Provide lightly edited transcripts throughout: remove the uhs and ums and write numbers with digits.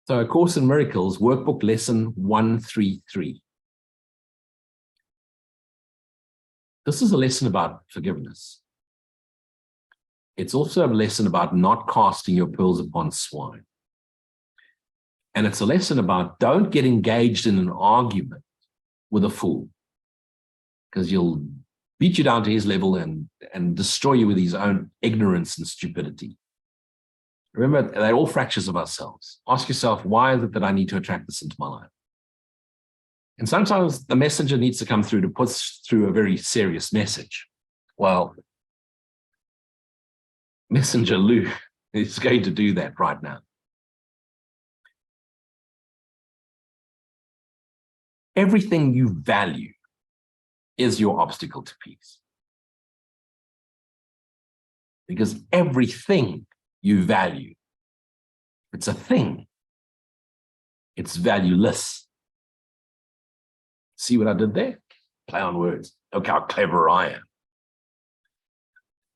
So A Course in Miracles, Workbook Lesson 133. This is a lesson about forgiveness. It's also a lesson about not casting your pearls upon swine. And it's a lesson about don't get engaged in an argument with a fool, because he'll beat you down to his level and destroy you with his own ignorance and stupidity. Remember, they're all fractures of ourselves. Ask yourself, why is it that I need to attract this into my life? And sometimes the messenger needs to come through to put through a very serious message. Well, Messenger Lou is going to do that right now. Everything you value is your obstacle to peace. Because everything you value, it's a thing, it's valueless. See what I did there? Play on words. Look how clever I am.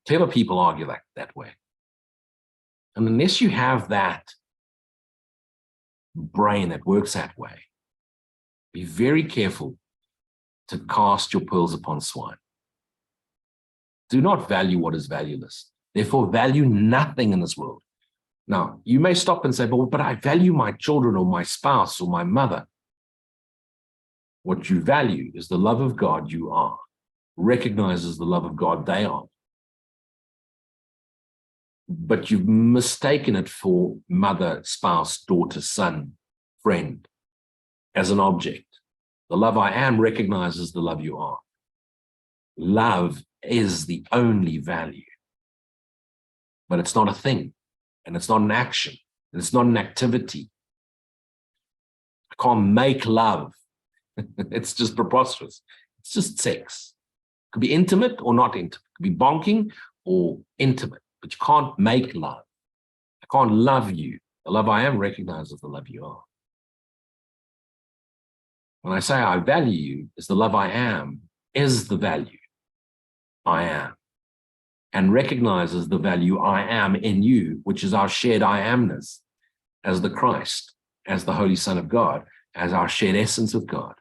Clever people argue that way. And unless you have that brain that works that way, be very careful to cast your pearls upon swine. Do not value what is valueless. Therefore, value nothing in this world. Now, you may stop and say, but I value my children or my spouse or my mother. What you value is the love of God you are. Recognizes the love of God they are. But you've mistaken it for mother, spouse, daughter, son, friend, as an object. The love I am recognizes the love you are. Love is the only value. But it's not a thing, and it's not an action, and it's not an activity. I can't make love. It's just preposterous. It's just sex. It could be intimate or not intimate. It could be bonking or intimate, but you can't make love. I can't love you. The love I am recognizes the love you are. When I say I value you, is the love I am is the value I am, and recognizes the value I am in you, which is our shared I amness as the Christ, as the Holy Son of God, as our shared essence with God.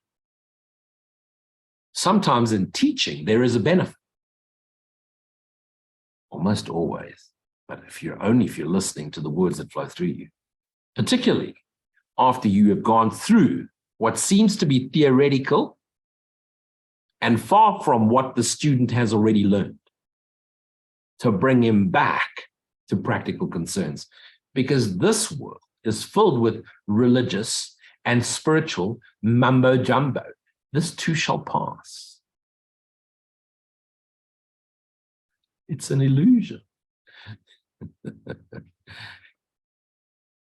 Sometimes in teaching, there is a benefit. Almost always, but if you're listening to the words that flow through you, particularly after you have gone through what seems to be theoretical and far from what the student has already learned, to bring him back to practical concerns. Because this world is filled with religious and spiritual mumbo jumbo. This too shall pass. It's an illusion.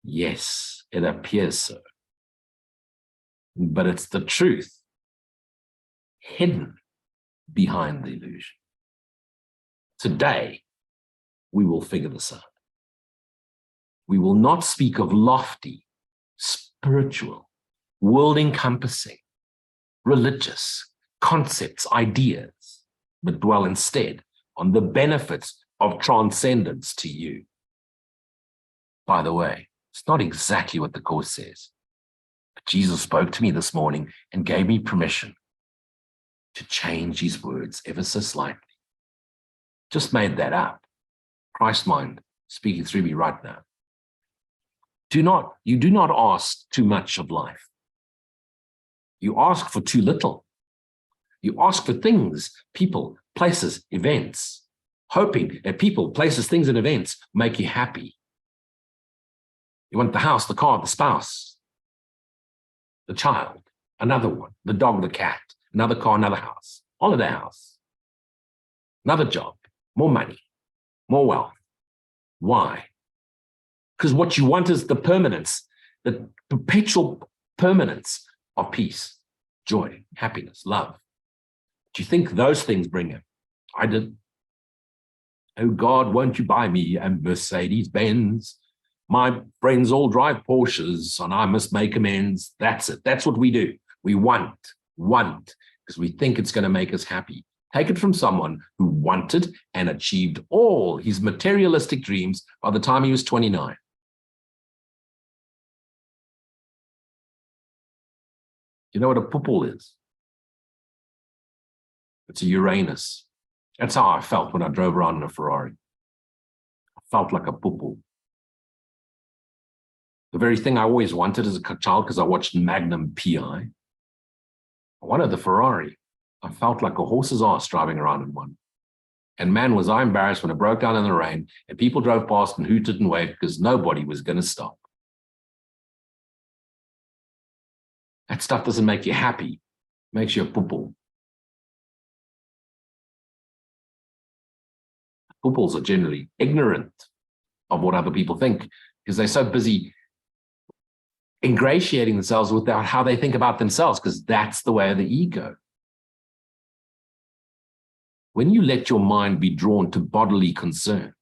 Yes, it appears so. But it's the truth hidden behind the illusion. Today, we will figure this out. We will not speak of lofty, spiritual, world-encompassing, religious concepts, ideas, but dwell instead on the benefits of transcendence to you. By the way, it's not exactly what the Course says. But Jesus spoke to me this morning and gave me permission to change his words ever so slightly. Just made that up. Christ mind speaking through me right now. You do not ask too much of life. You ask for too little. You ask for things, people, places, events, hoping that people, places, things, and events make you happy. You want the house, the car, the spouse, the child, another one, the dog, the cat, another car, another house, holiday house, another job, more money, more wealth. Why? Because what you want is the permanence, the perpetual permanence of peace, joy, happiness, love. Do you think those things bring it? I did. Oh God, won't you buy me a Mercedes-Benz? My friends all drive Porsches and I must make amends. That's it. That's what we do. We want, because we think it's going to make us happy. Take it from someone who wanted and achieved all his materialistic dreams by the time he was 29. You know what a pupil is? It's a Uranus. That's how I felt when I drove around in a Ferrari. I felt like a pupil. The very thing I always wanted as a child, because I watched Magnum PI. I wanted the Ferrari. I felt like a horse's ass driving around in one. And man, was I embarrassed when it broke down in the rain and people drove past and hooted and waved because nobody was going to stop. That stuff doesn't make you happy. It makes you a pupil. Pupils are generally ignorant of what other people think because they're so busy ingratiating themselves with how they think about themselves, because that's the way of the ego. When you let your mind be drawn to bodily concerns,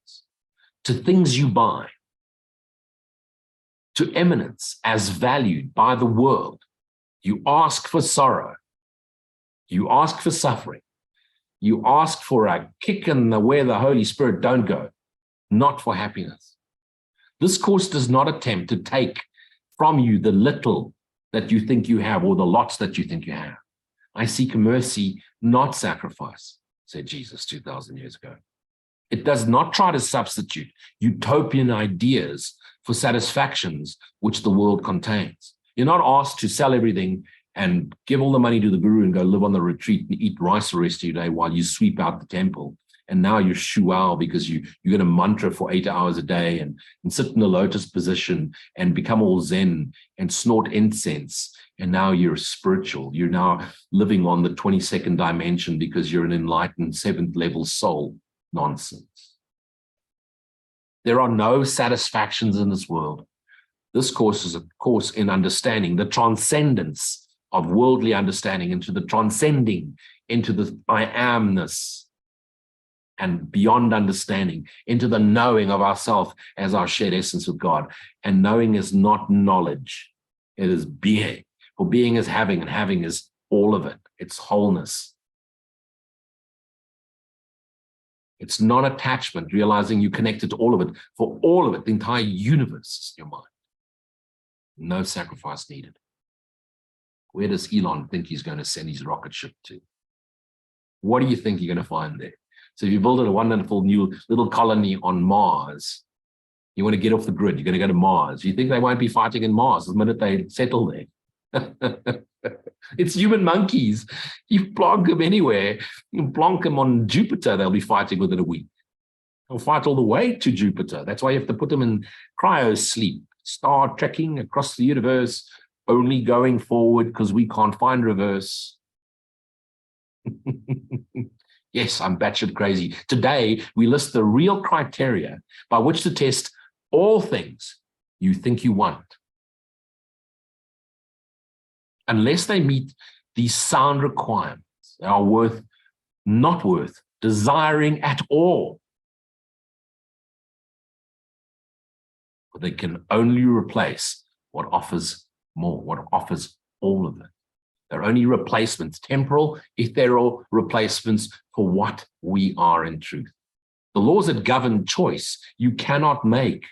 to things you buy, to eminence as valued by the world, you ask for sorrow, you ask for suffering, you ask for a kick in the where the Holy Spirit don't go, not for happiness. This course does not attempt to take from you the little that you think you have or the lots that you think you have. I seek mercy, not sacrifice, said Jesus 2,000 years ago. It does not try to substitute utopian ideas for satisfactions which the world contains. You're not asked to sell everything and give all the money to the guru and go live on the retreat and eat rice the rest of your day while you sweep out the temple. And now you're shuao because you're going to mantra for 8 hours a day and sit in the lotus position and become all zen and snort incense. And now you're spiritual. You're now living on the 22nd dimension because you're an enlightened 7th level soul. Nonsense. There are no satisfactions in this world. This course is a course in understanding the transcendence of worldly understanding into the transcending, into the I amness, and beyond understanding, into the knowing of ourself as our shared essence with God. And knowing is not knowledge, it is being. For being is having, and having is all of it. It's wholeness. It's non-attachment, realizing you connected to all of it. For all of it, the entire universe is in your mind. No sacrifice needed. Where does Elon think he's going to send his rocket ship to? What do you think you're going to find there? So if you build a wonderful new little colony on Mars, you want to get off the grid, you're going to go to Mars. You think they won't be fighting in Mars the minute they settle there? It's human monkeys. You plonk them anywhere, you plonk them on Jupiter, they'll be fighting within a week. They'll fight all the way to Jupiter. That's why you have to put them in cryo sleep, star trekking across the universe, only going forward because we can't find reverse. Yes, I'm batshit crazy. Today, we list the real criteria by which to test all things you think you want. Unless they meet these sound requirements, they are not worth desiring at all. But they can only replace what offers more, what offers all of it. They're only replacements, temporal, ethereal replacements for what we are in truth. The laws that govern choice, you cannot make.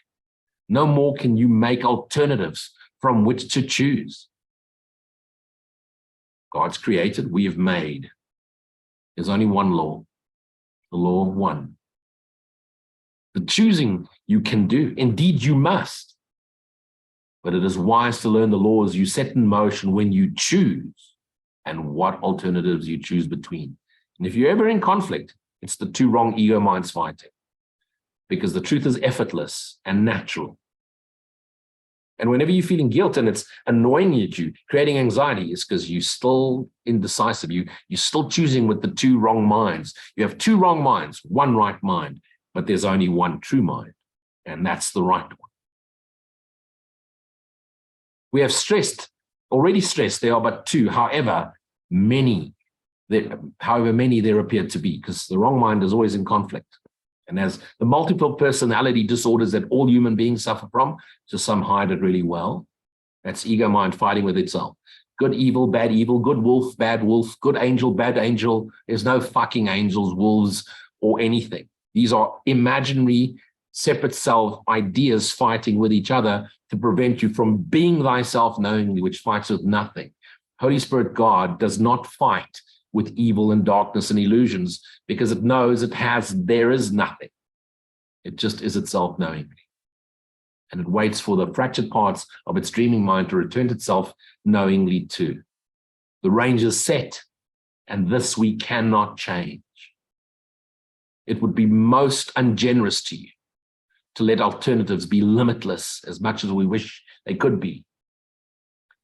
No more can you make alternatives from which to choose. God's created, we have made. There's only one law, the law of one. The choosing you can do, indeed you must. But it is wise to learn the laws you set in motion when you choose and what alternatives you choose between. And if you're ever in conflict, it's the two wrong ego minds fighting, because the truth is effortless and natural. And whenever you're feeling guilt and it's annoying you, creating anxiety, it's because you're still indecisive. You're still choosing with the two wrong minds. You have two wrong minds, one right mind, but there's only one true mind, and that's the right one. We have already stressed there are but two, however many there appear to be, because the wrong mind is always in conflict. And as the multiple personality disorders that all human beings suffer from, just some hide it really well. That's ego mind fighting with itself. Good evil, good wolf, bad wolf, good angel, bad angel. There's no fucking angels, wolves, or anything. These are imaginary, separate self ideas fighting with each other to prevent you from being thyself knowingly, which fights with nothing. Holy Spirit God does not fight with evil and darkness and illusions because it knows there is nothing. It just is itself knowingly. And it waits for the fractured parts of its dreaming mind to return to itself knowingly too. The range is set, and this we cannot change. It would be most ungenerous to you to let alternatives be limitless as much as we wish they could be,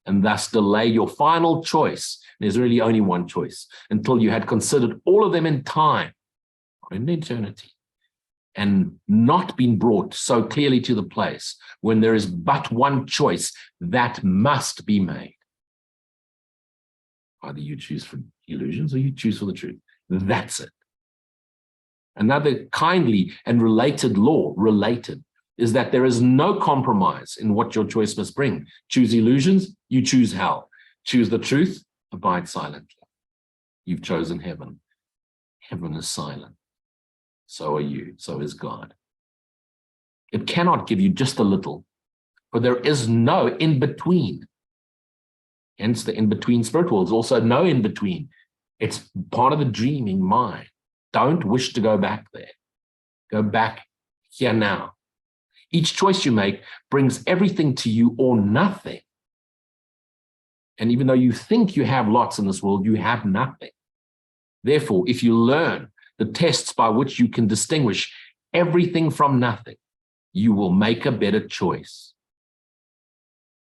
and thus delay your final choice. There's really only one choice until you had considered all of them in time, or in eternity, and not been brought so clearly to the place when there is but one choice that must be made. Either you choose for illusions or you choose for the truth. That's it. Another kindly and related law, is that there is no compromise in what your choice must bring. Choose illusions, you choose hell. Choose the truth, abide silently. You've chosen heaven. Heaven is silent. So are you, so is God. It cannot give you just a little, for there is no in-between. Hence the in-between spirit world is also no in-between. It's part of the dreaming mind. Don't wish to go back there. Go back here now. Each choice you make brings everything to you or nothing. And even though you think you have lots in this world, you have nothing. Therefore, if you learn the tests by which you can distinguish everything from nothing, you will make a better choice.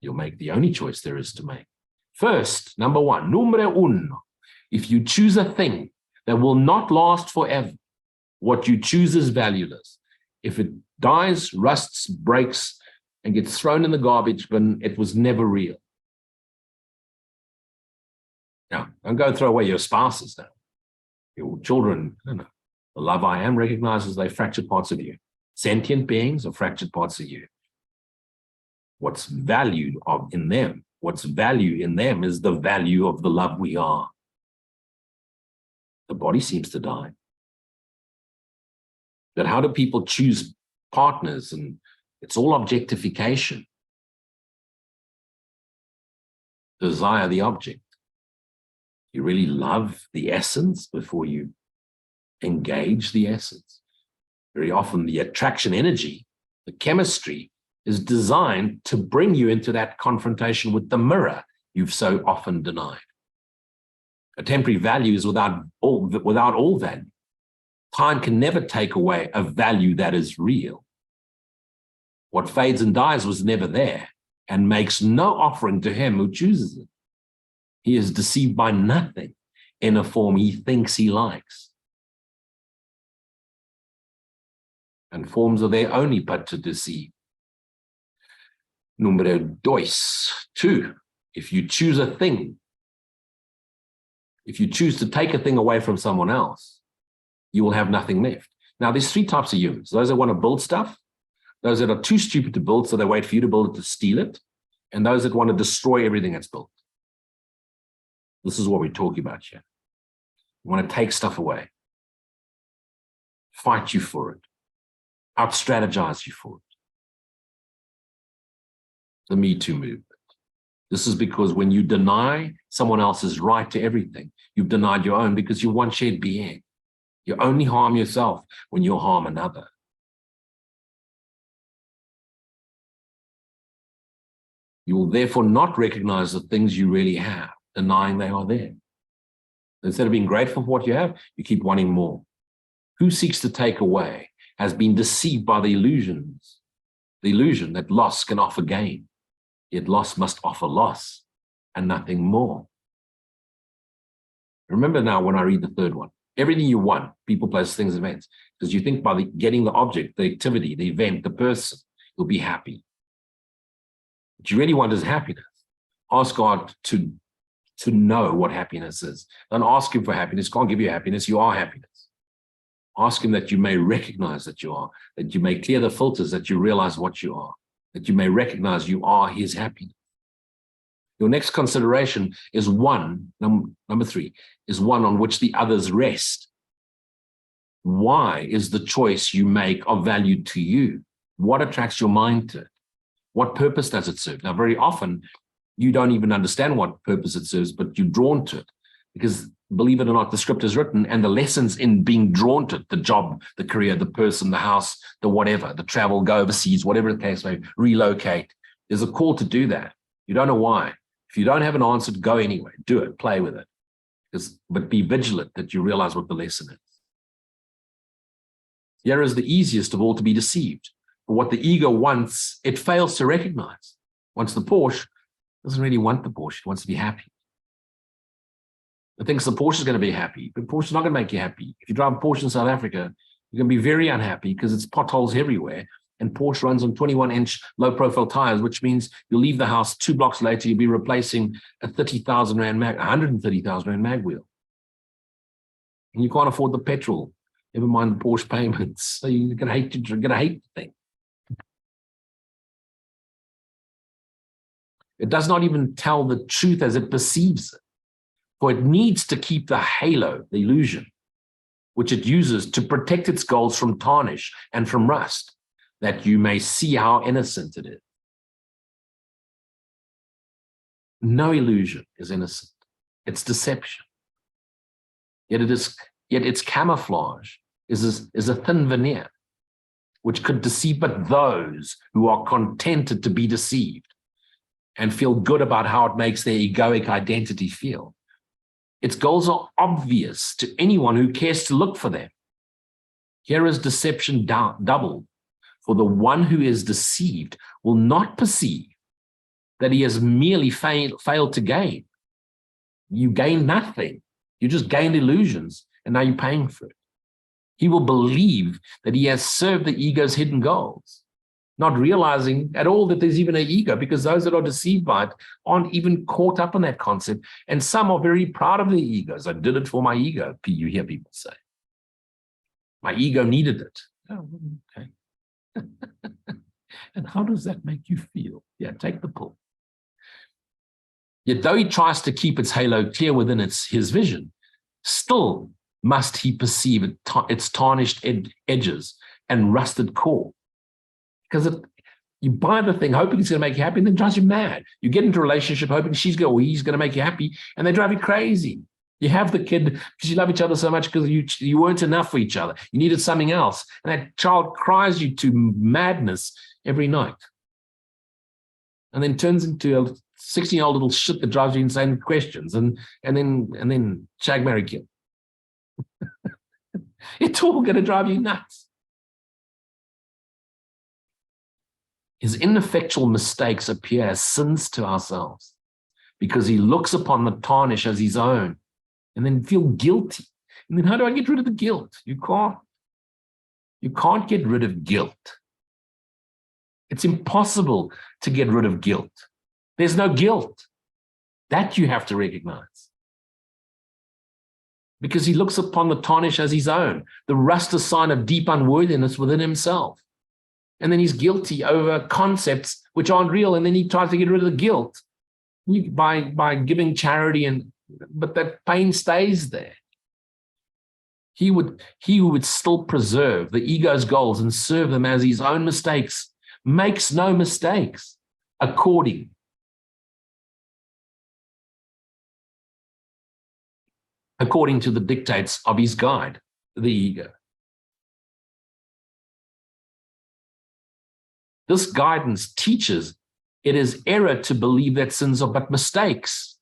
You'll make the only choice there is to make. First, number one, numero uno, if you choose a thing that will not last forever, what you choose is valueless. If it dies, rusts, breaks, and gets thrown in the garbage bin, it was never real. Now, don't go throw away your spouses now. Your children, no. The love I am recognizes they fractured parts of you. Sentient beings are fractured parts of you. What's valued in them, what's value in them is the value of the love we are. The body seems to die. But how do people choose partners? And it's all objectification. Desire the object. You really love the essence before you engage the essence. Very often the attraction energy, the chemistry, is designed to bring you into that confrontation with the mirror you've so often denied. A temporary value is without all value. Time can never take away a value that is real. What fades and dies was never there and makes no offering to him who chooses it. He is deceived by nothing in a form he thinks he likes. And forms are there only but to deceive. Numero dos, two, if you choose a thing, if you choose to take a thing away from someone else, you will have nothing left. Now, there's three types of humans. Those that want to build stuff, those that are too stupid to build, so they wait for you to build it to steal it, and those that want to destroy everything that's built. This is what we're talking about here. You want to take stuff away, fight you for it, out-strategize you for it. The Me Too movement. This is because when you deny someone else's right to everything, you've denied your own because you're one shared being. You only harm yourself when you harm another. You will therefore not recognize the things you really have, denying they are there. Instead of being grateful for what you have, you keep wanting more. Who seeks to take away has been deceived by the illusion that loss can offer gain. Yet loss must offer loss and nothing more. Remember now when I read the third one, everything you want, people, places, things, events, because you think by getting the object, the activity, the event, the person, you'll be happy. What you really want is happiness. Ask God to know what happiness is. Don't ask him for happiness. Can't give you happiness. You are happiness. Ask him that you may recognize that you are, that you may clear the filters, that you realize what you are, that you may recognize you are his happiness. Your next consideration is number three, is one on which the others rest. Why is the choice you make of value to you? What attracts your mind to it? What purpose does it serve? Now, very often, you don't even understand what purpose it serves, but you're drawn to it. Because believe it or not, the script is written, and the lessons in being drawn to it, the job, the career, the person, the house, the whatever, the travel, go overseas, whatever the case may be, relocate. There's a call to do that. You don't know why. If you don't have an answer, go anyway. Do it. Play with it. But be vigilant that you realize what the lesson is. Here is the easiest of all to be deceived. But what the ego wants, it fails to recognize. Wants the Porsche, doesn't really want the Porsche. It wants to be happy. It thinks the Porsche is going to be happy, but Porsche is not going to make you happy. If you drive a Porsche in South Africa, you're going to be very unhappy because it's potholes everywhere. And Porsche runs on 21-inch low-profile tires, which means you'll leave the house 2 blocks later, you'll be replacing a 30,000 Rand mag, 130,000 Rand mag wheel. And you can't afford the petrol, never mind the Porsche payments. So you're going to hate the thing. It does not even tell the truth as it perceives it, for it needs to keep the halo, the illusion, which it uses to protect its goals from tarnish and from rust, that you may see how innocent it is. No illusion is innocent. It's deception. Yet its camouflage is a thin veneer, which could deceive but those who are contented to be deceived and feel good about how it makes their egoic identity feel. Its goals are obvious to anyone who cares to look for them. Here is deception doubled. For the one who is deceived will not perceive that he has merely failed to gain. You gained nothing. You just gained illusions, and now you're paying for it. He will believe that he has served the ego's hidden goals, not realizing at all that there's even an ego, because those that are deceived by it aren't even caught up in that concept. And some are very proud of their egos. I did it for my ego, you hear people say. My ego needed it. Oh, okay. And how does that make you feel? Yeah, take the pull. Yet though he tries to keep its halo clear within his vision, still must he perceive its tarnished edges and rusted core. Because you buy the thing hoping it's going to make you happy, and then it drives you mad. You get into a relationship hoping he's going to make you happy, and they drive you crazy. You have the kid because you love each other so much because you weren't enough for each other. You needed something else. And that child cries you to madness every night. And then turns into a 16-year-old little shit that drives you insane with questions. And then shag, marry, kill. It's all going to drive you nuts. His ineffectual mistakes appear as sins to ourselves because he looks upon the tarnish as his own and then feel guilty. And then how do I get rid of the guilt? You can't. You can't get rid of guilt. It's impossible to get rid of guilt. There's no guilt. That you have to recognize. Because he looks upon the tarnish as his own. The rust is a sign of deep unworthiness within himself. And then he's guilty over concepts which aren't real. And then he tries to get rid of the guilt by giving charity, but that pain stays there. He would still preserve the ego's goals and serve them as his own mistakes, makes no mistakes, according to the dictates of his guide, the ego. This guidance teaches it is error to believe that sins are but mistakes.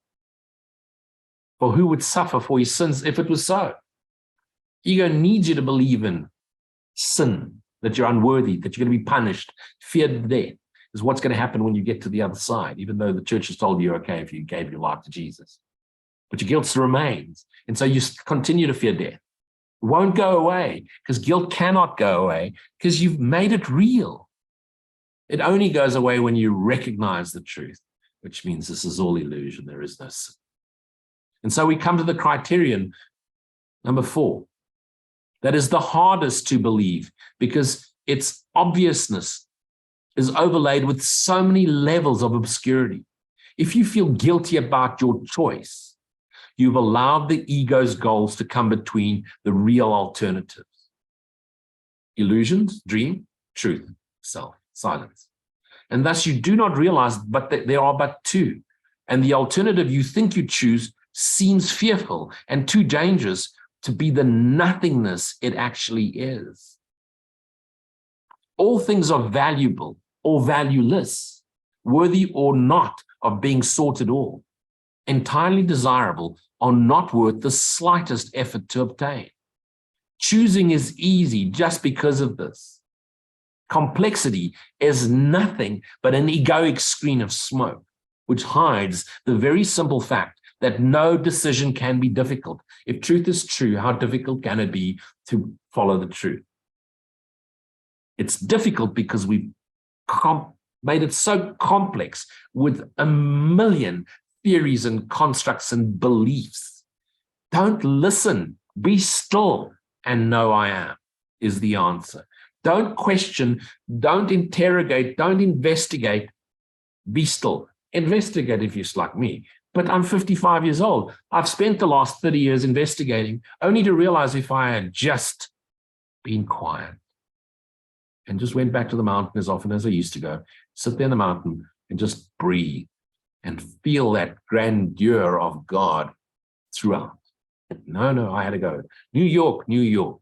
For who would suffer for his sins if it was so? Ego needs you to believe in sin, that you're unworthy, that you're going to be punished. Fear death is what's going to happen when you get to the other side, even though the church has told you you're okay if you gave your life to Jesus. But your guilt remains. And so you continue to fear death. It won't go away because guilt cannot go away because you've made it real. It only goes away when you recognize the truth, which means this is all illusion. There is no sin. And so we come to the criterion, number 4. That is the hardest to believe because its obviousness is overlaid with so many levels of obscurity. If you feel guilty about your choice, you've allowed the ego's goals to come between the real alternatives. Illusions, dream, truth, self, silence. And thus you do not realize but that there are but two, And the alternative you think you choose seems fearful and too dangerous to be the nothingness it actually is. All things are valuable or valueless, worthy or not of being sought at all, entirely desirable or not worth the slightest effort to obtain. Choosing is easy just because of this. Complexity is nothing but an egoic screen of smoke, which hides the very simple fact that no decision can be difficult. If truth is true, how difficult can it be to follow the truth? It's difficult because we've made it so complex with a million theories and constructs and beliefs. Don't listen, be still and know I am is the answer. Don't question, don't interrogate, don't investigate, be still. Investigate if you're like me, but I'm 55 years old. I've spent the last 30 years investigating, only to realize if I had just been quiet and just went back to the mountain as often as I used to go, sit there in the mountain and just breathe and feel that grandeur of God throughout. No, I had to go. New York.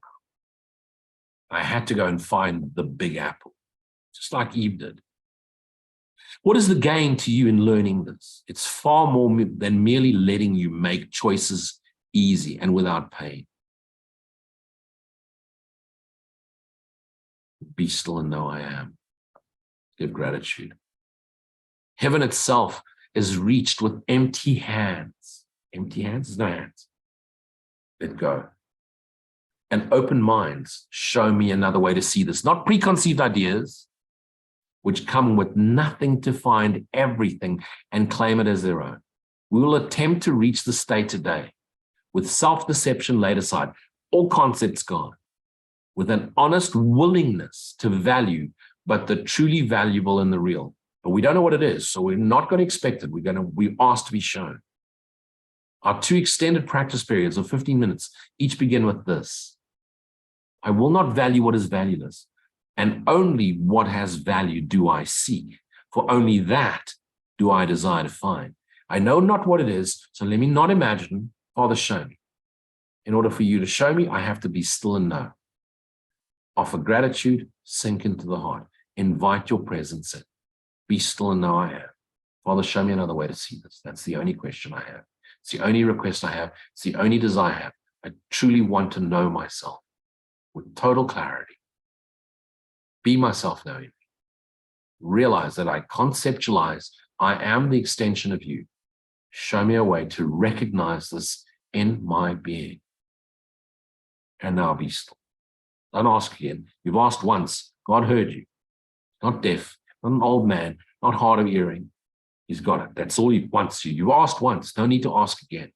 I had to go and find the big apple, just like Eve did. What is the gain to you in learning this? It's far more than merely letting you make choices easy and without pain. Be still and know I am. Give gratitude. Heaven itself is reached with empty hands. Empty hands is no hands. Let go. And open minds show me another way to see this. Not preconceived ideas, which come with nothing to find everything and claim it as their own. We will attempt to reach the state today with self-deception laid aside, all concepts gone, with an honest willingness to value, but the truly valuable and the real. But we don't know what it is, so we're not going to expect it. We ask to be shown. Our 2 extended practice periods of 15 minutes each begin with this. I will not value what is valueless, and only what has value do I seek, for only that do I desire to find. I know not what it is, so let me not imagine. Father, show me. In order for you to show me, I have to be still and know. Offer gratitude, sink into the heart. Invite your presence in. Be still and know I am. Father, show me another way to see this. That's the only question I have. It's the only request I have. It's the only desire I have. I truly want to know myself with total clarity. Be myself knowing. Realize that I conceptualize I am the extension of you. Show me a way to recognize this in my being. And now be still. Don't ask again. You've asked once. God heard you. Not deaf, not an old man, not hard of hearing. He's got it. That's all he wants you. You've asked once. No need to ask again.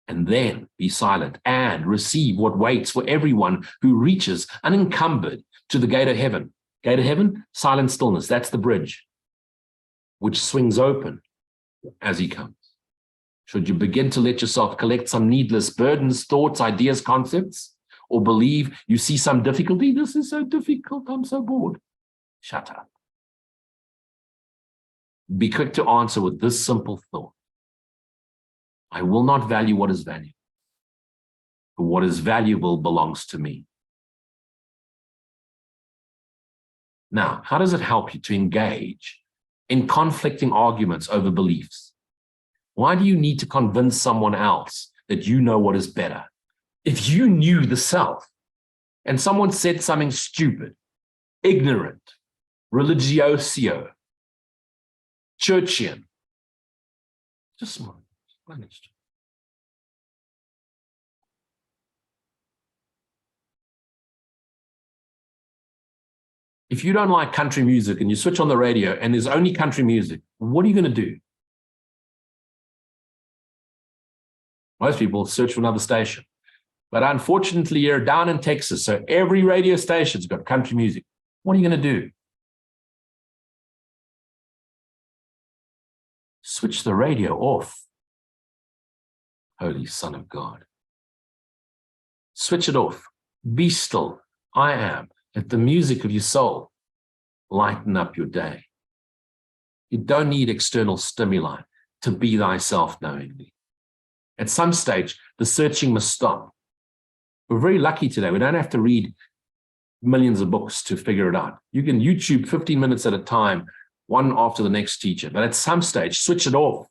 And then be silent and receive what waits for everyone who reaches unencumbered to the gate of heaven. Gate of heaven, silent stillness. That's the bridge, which swings open as he comes. Should you begin to let yourself collect some needless burdens, thoughts, ideas, concepts, or believe you see some difficulty? This is so difficult. I'm so bored. Shut up. Be quick to answer with this simple thought. I will not value what is valuable, for what is valuable belongs to me. Now, how does it help you to engage in conflicting arguments over beliefs? Why do you need to convince someone else that you know what is better? If you knew the self and someone said something stupid, ignorant, religiosio, churchian, just managed. If you don't like country music and you switch on the radio and there's only country music, what are you going to do? Most people search for another station. But unfortunately, you're down in Texas, so every radio station's got country music. What are you going to do? Switch the radio off. Holy Son of God. Switch it off. Be still. I am. Let the music of your soul lighten up your day. You don't need external stimuli. to be thyself knowingly. At some stage, the searching must stop. We're very lucky today. We don't have to read millions of books to figure it out. You can YouTube 15 minutes at a time, one after the next teacher. But at some stage, switch it off.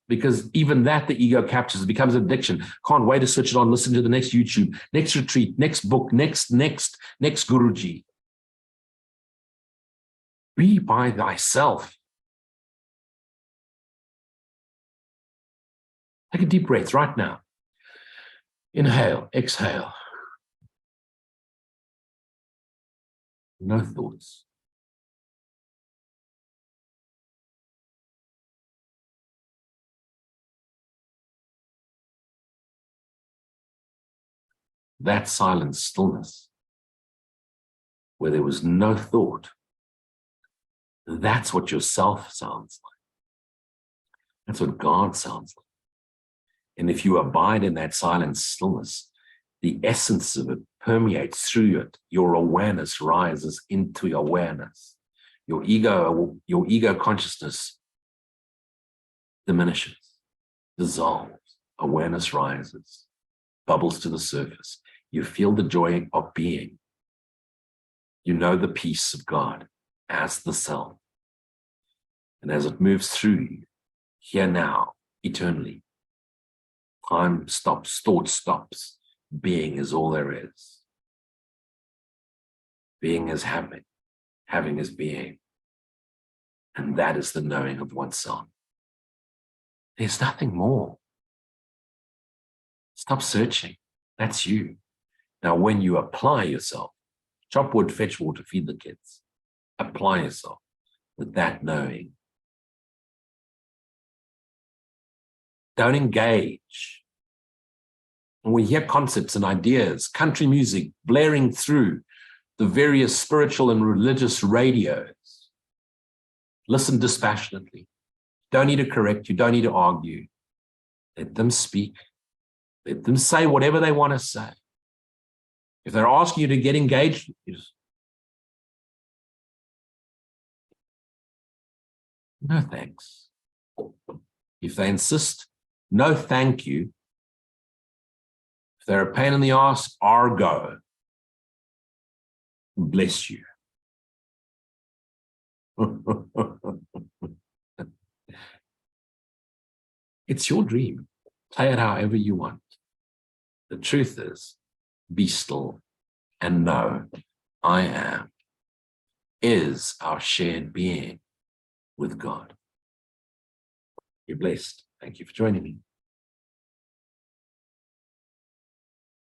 Because even that, the ego captures, it becomes addiction. Can't wait to switch it on, listen to the next YouTube, next retreat, next book, next Guruji. Be by thyself. Take a deep breath right now. Inhale, exhale. No thoughts. That silent stillness, where there was no thought, that's what your self sounds like. That's what God sounds like. And if you abide in that silent stillness, the essence of it permeates through it. Your awareness rises into awareness. Your ego consciousness diminishes, dissolves. Awareness rises, bubbles to the surface. You feel the joy of being. You know the peace of God as the self. And as it moves through you, here now, eternally, time stops, thought stops. Being is all there is. Being is having. Having is being. And that is the knowing of oneself. There's nothing more. Stop searching. That's you. Now, when you apply yourself, chop wood, fetch water, feed the kids, apply yourself with that knowing. Don't engage. When we hear concepts and ideas, country music blaring through the various spiritual and religious radios, listen dispassionately. Don't need to correct, you don't need to argue. Let them speak. Let them say whatever they want to say. If they're asking you to get engaged, no thanks. If they insist, no thank you. If they're a pain in the ass, argo. Bless you. It's your dream. Play it however you want. The truth is, be still and know I am is our shared being with God. You're blessed. Thank you for joining me.